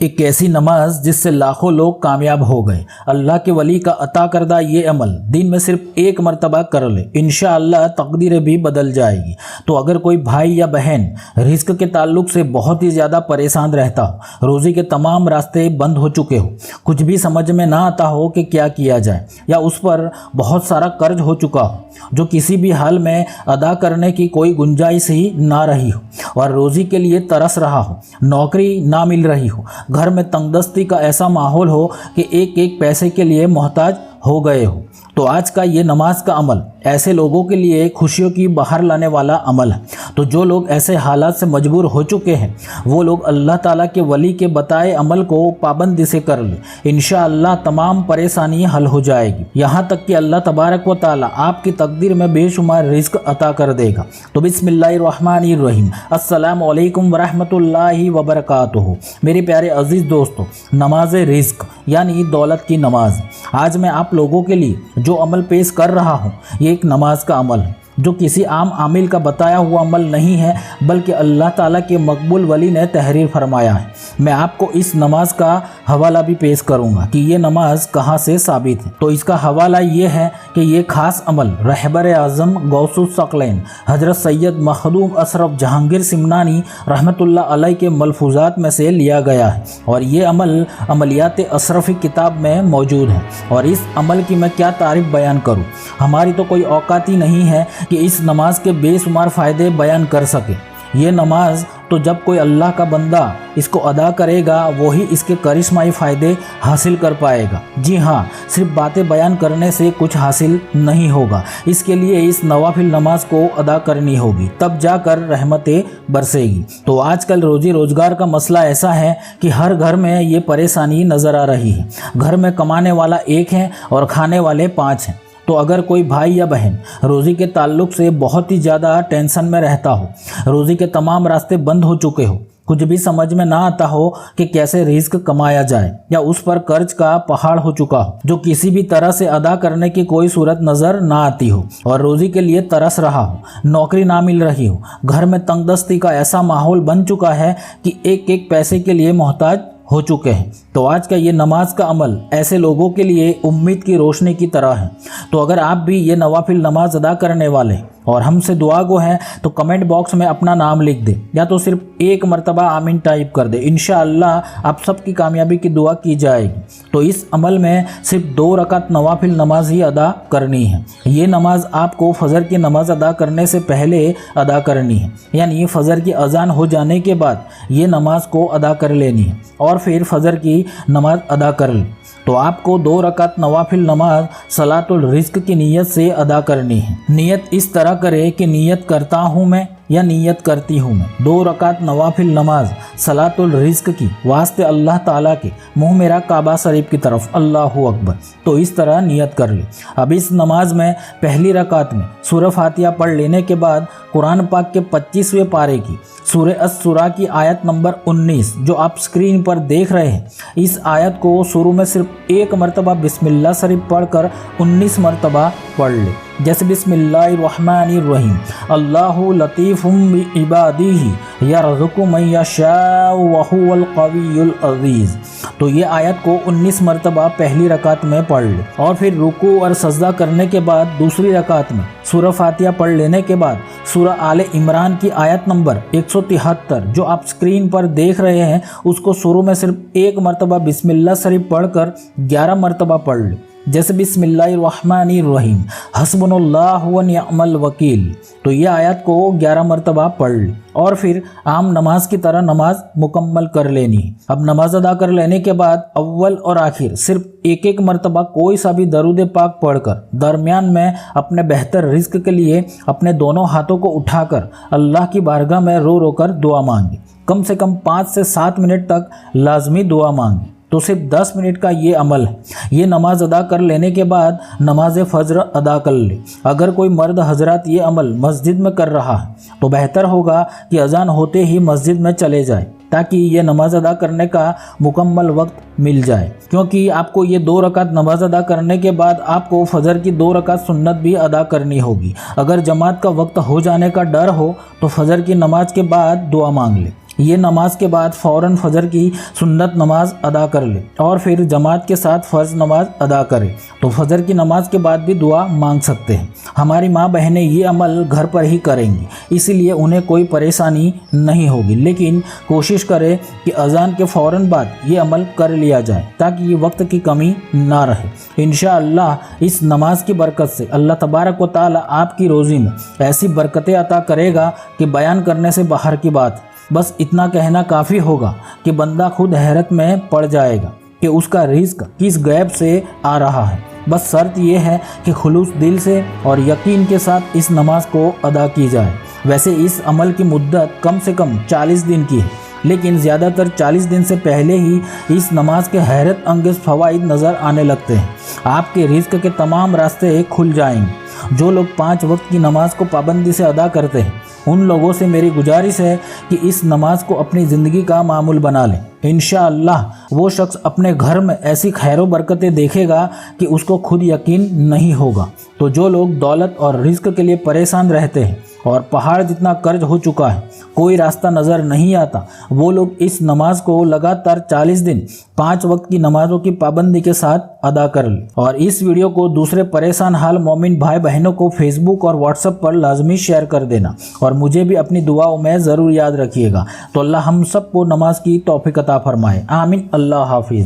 एक ऐसी नमाज जिससे लाखों लोग कामयाब हो गए। अल्लाह के वली का अता करदा ये अमल दिन में सिर्फ एक मरतबा कर ले, इंशाअल्लाह तकदीरें भी बदल जाएगी। तो अगर कोई भाई या बहन रिस्क के ताल्लुक से बहुत ही ज़्यादा परेशान रहता हो, रोज़ी के तमाम रास्ते बंद हो चुके हो, कुछ भी समझ में ना आता हो कि क्या किया जाए, या उस पर बहुत सारा कर्ज हो चुका हो जो किसी भी हाल में अदा करने की कोई गुंजाइश ही ना रही हो, और रोज़ी के लिए तरस रहा हो, नौकरी ना मिल रही हो, घर में तंगदस्ती का ऐसा माहौल हो कि एक एक पैसे के लिए मोहताज हो गए हो, तो आज का ये नमाज का अमल ऐसे लोगों के लिए खुशियों की बाहर लाने वाला अमल है। तो जो लोग ऐसे हालात से मजबूर हो चुके हैं वो लोग अल्लाह ताला के वली के बताए अमल को पाबंदी से कर ले, इंशाअल्लाह तमाम परेशानी हल हो जाएगी। यहाँ तक कि अल्लाह तबारक व ताला आपकी तकदीर में बेशुमार रिज़्क अता कर देगा। तो बिस्मिल्लाहिर्रहमानिर्रहीम, अस्सलामु अलैकुम वरहमतुल्लाहि वबरकातुहू। मेरे प्यारे अजीज़ दोस्तों, नमाज रिज़्क यानी दौलत की नमाज, आज मैं आप लोगों के लिए जो अमल पेश कर रहा हूँ ये एक नमाज का अमल है जो किसी आम आमिल का बताया हुआ अमल नहीं है, बल्कि अल्लाह ताला के मकबूल वली ने तहरीर फरमाया है। मैं आपको इस नमाज का हवाला भी पेश करूंगा कि ये नमाज कहाँ से साबित है। तो इसका हवाला ये है कि ये ख़ास अमल रहबर आज़म गौसुस सकलैन हज़रत सैयद मखदूम अशरफ जहांगीर सिमनानी रहमतुल्लाह अलैह के मलफूजात में से लिया गया है, और ये अमल अमलियात अशरफी किताब में मौजूद है। और इस अमल की मैं क्या तारीफ़ बयान करूँ, हमारी तो कोई औकात ही नहीं है कि इस नमाज के बेशुमार फ़ायदे बयान कर सके। ये नमाज तो जब कोई अल्लाह का बंदा इसको अदा करेगा वही इसके करिश्माई फ़ायदे हासिल कर पाएगा। जी हाँ, सिर्फ बातें बयान करने से कुछ हासिल नहीं होगा, इसके लिए इस नवाफिल नमाज को अदा करनी होगी, तब जाकर रहमतें बरसेगी। तो आजकल रोजी रोज़गार का मसला ऐसा है कि हर घर में ये परेशानी नज़र आ रही है। घर में कमाने वाला एक है और खाने वाले 5 हैं। तो अगर कोई भाई या बहन रोज़ी के ताल्लुक से बहुत ही ज़्यादा टेंशन में रहता हो, रोज़ी के तमाम रास्ते बंद हो चुके हो, कुछ भी समझ में ना आता हो कि कैसे रिस्क कमाया जाए, या उस पर कर्ज का पहाड़ हो चुका हो जो किसी भी तरह से अदा करने की कोई सूरत नज़र ना आती हो, और रोज़ी के लिए तरस रहा हो, नौकरी ना मिल रही हो, घर में तंगदस्ती का ऐसा माहौल बन चुका है कि एक एक पैसे के लिए मोहताज हो चुके हैं, तो आज का ये नमाज का अमल ऐसे लोगों के लिए उम्मीद की रोशनी की तरह है। तो अगर आप भी ये नवाफिल नमाज अदा करने वाले और हमसे दुआ गो हैं तो कमेंट बॉक्स में अपना नाम लिख दे, या तो सिर्फ एक मरतबा आमीन टाइप कर दे, इंशाअल्लाह आप सबकी कामयाबी की दुआ की जाएगी। तो इस अमल में सिर्फ 2 रकात नवाफिल नमाज ही अदा करनी है। ये नमाज आपको फ़जर की नमाज अदा करने से पहले अदा करनी है, यानी फ़जर की अजान हो जाने के बाद ये नमाज को अदा कर लेनी है और फिर फ़जर की नमाज अदा कर ले। तो आपको 2 रकात नवाफिल नमाज सलातुल रिज़्क की नीयत से अदा करनी है। नीयत इस तरह करे कि नीयत करता हूँ मैं या नीयत करती हूँ मैं। 2 रकात नवाफिल नमाज सलातुल रिज़्क की वास्ते अल्लाह ताला के मुँह मेरा काबा शरीफ की तरफ, अल्लाहु अकबर। तो इस तरह नीयत कर ले। अब इस नमाज में पहली रकात में सूरह फातिहा पढ़ लेने के बाद कुरान पाक के 25वें पारे की सूरह अस-सूरा की आयत नंबर 19 जो आप स्क्रीन पर देख रहे हैं, इस आयत को शुरू में सिर्फ 1 मरतबा बिस्मिल्लाह शरीफ पढ़कर 19 मरतबा पढ़ ले। जैसे बिस्मिल्लाहिर्रहमानिर्रहीम, अल्लाहु लतीफ़ुम बिइबादिही यरज़ुक़ु मन यशाअ व हुवल क़वियुल अज़ीज़। तो ये आयत को 19 मरतबा पहली रकात में पढ़ ले, और फिर रुकू और सजदा करने के बाद दूसरी रकात में सूरह फातिहा पढ़ लेने के बाद सूरह आले इमरान की आयत नंबर 173 जो आप स्क्रीन पर देख रहे हैं उसको शुरू में सिर्फ 1 मरतबा बिस्मिल्लाह शरीफ पढ़कर 11 मरतबा पढ़ ले। जैसे बिस्मिल्लाहिर्रहमानिर्रहीम, हस्बुनल्लाहु व निअमल वकील। तो ये आयत को 11 मरतबा पढ़ ले और फिर आम नमाज की तरह नमाज मुकम्मल कर लेनी है। अब नमाज अदा कर लेने के बाद अव्वल और आखिर सिर्फ 1-1 मरतबा कोई सा भी दरूद पाक पढ़कर दरमियान में अपने बेहतर रिज़्क के लिए अपने दोनों हाथों को उठाकर अल्लाह की बारगाह में रो रो कर दुआ मांगे। कम से कम 5 से 7 मिनट तक लाजमी दुआ मांगे। तो सिर्फ 10 मिनट का ये अमल है। ये नमाज अदा कर लेने के बाद नमाज फ़ज्र अदा कर ले। अगर कोई मर्द हजरात ये अमल मस्जिद में कर रहा है तो बेहतर होगा कि अजान होते ही मस्जिद में चले जाए, ताकि ये नमाज अदा करने का मुकम्मल वक्त मिल जाए, क्योंकि आपको ये 2 रकात नमाज अदा करने के बाद आपको फ़जर की 2 रकात सुन्नत भी अदा करनी होगी। अगर जमात का वक्त हो जाने का डर हो तो फ़जर की नमाज के बाद दुआ मांग ले। ये नमाज के बाद फ़ौरन फजर की सुन्नत नमाज अदा कर ले और फिर जमात के साथ फ़र्ज़ नमाज अदा करे तो फजर की नमाज के बाद भी दुआ मांग सकते हैं। हमारी माँ बहनें ये अमल घर पर ही करेंगी, इसीलिए उन्हें कोई परेशानी नहीं होगी, लेकिन कोशिश करें कि अज़ान के फ़ौरन बाद ये अमल कर लिया जाए ताकि ये वक्त की कमी ना रहे। इंशाअल्लाह इस नमाज की बरकत से अल्लाह तबारक व तआला आपकी रोज़ी में ऐसी बरकतें अता करेगा कि बयान करने से बाहर की बात। बस इतना कहना काफ़ी होगा कि बंदा खुद हैरत में पड़ जाएगा कि उसका रिज़्क किस गैब से आ रहा है। बस शर्त यह है कि खुलूस दिल से और यकीन के साथ इस नमाज को अदा की जाए। वैसे इस अमल की मुद्दत कम से कम 40 दिन की है, लेकिन ज़्यादातर 40 दिन से पहले ही इस नमाज के हैरत अंगेज़ फ़वाइद नज़र आने लगते हैं। आपके रिज़्क के तमाम रास्ते खुल जाएंगे। जो लोग 5 वक्त की नमाज को पाबंदी से अदा करते हैं उन लोगों से मेरी गुजारिश है कि इस नमाज को अपनी ज़िंदगी का मामूल बना लें। इंशाअल्लाह वो शख्स अपने घर में ऐसी खैरो बरकतें देखेगा कि उसको खुद यकीन नहीं होगा। तो जो लोग दौलत और रिज़्क के लिए परेशान रहते हैं और पहाड़ जितना कर्ज हो चुका है, कोई रास्ता नज़र नहीं आता, वो लोग इस नमाज को लगातार 40 दिन 5 वक्त की नमाज़ों की पाबंदी के साथ अदा कर लें। और इस वीडियो को दूसरे परेशान हाल मोमिन भाई बहनों को फेसबुक और व्हाट्सएप पर लाजमी शेयर कर देना और मुझे भी अपनी दुआओं में ज़रूर याद रखिएगा। तो अल्लाह हम सबको नमाज की तौफीक अता फरमाए। आमीन। अल्लाह हाफिज़।